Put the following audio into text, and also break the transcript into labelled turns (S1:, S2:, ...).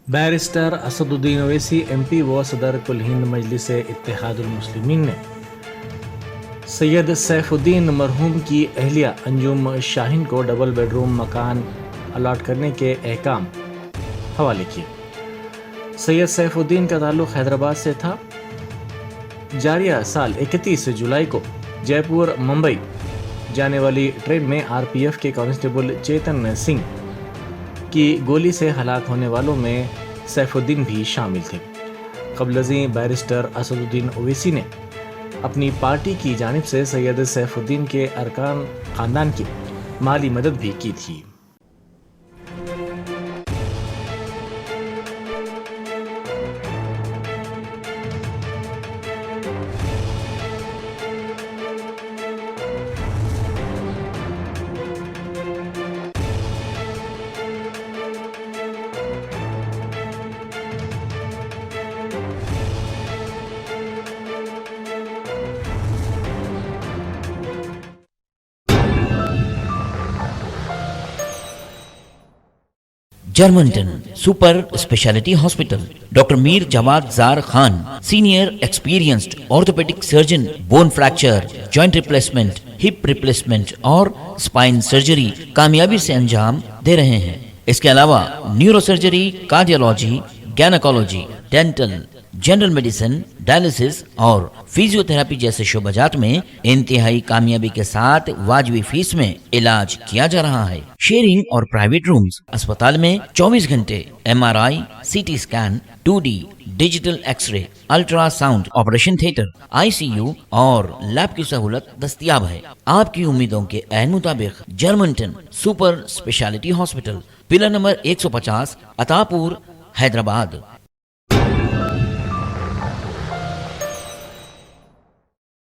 S1: Barrister Asaduddin Owaisi MP व सदर कुल हिंद मजलिस इत्तेहादुल मुस्लिमीन ने सैयद सैफुद्दीन मरहूम की अहलिया अंजुम शाहीन को डबल बेडरूम मकान अलाट करने के अहकाम हवाले किए। सैयद सैफुद्दीन का ताल्लुक हैदराबाद से था। जारिया साल 31 जुलाई को जयपुर मुंबई जाने वाली ट्रेन में RPF के कांस्टेबल चेतन सिंह की गोली से हलाक होने वालों में सैफुद्दीन भी शामिल थे। क़ब्लज़ी बैरिस्टर असदुद्दीन ओवैसी ने अपनी पार्टी की जानिब से सैयद सैफुद्दीन के अरकान ख़ानदान की माली मदद भी की थी।
S2: Germanton super speciality hospital, doctor Mir Jawad Jar Khan, senior experienced orthopaedic surgeon, bone fracture, joint replacement, hip replacement और स्पाइन सर्जरी कामयाबी से अंजाम दे रहे हैं। इसके अलावा neuro surgery, cardiology, gynaecology, dental, general medicine, dialysis और फिजियोथेरेपी जैसे शोबाजात में इंतहाई कामयाबी के साथ वाजिबी फीस में इलाज किया जा रहा है। शेयरिंग और प्राइवेट रूम्स, अस्पताल में 24 घंटे MRI, CT scan, 2D digital X ray, ultrasound, operation theatre, ICU और लैब की सहूलत दस्तयाब है। आपकी उम्मीदों के ऐन मुताबिक Germanton super speciality hospital, pillar number 150, Attapur, Hyderabad.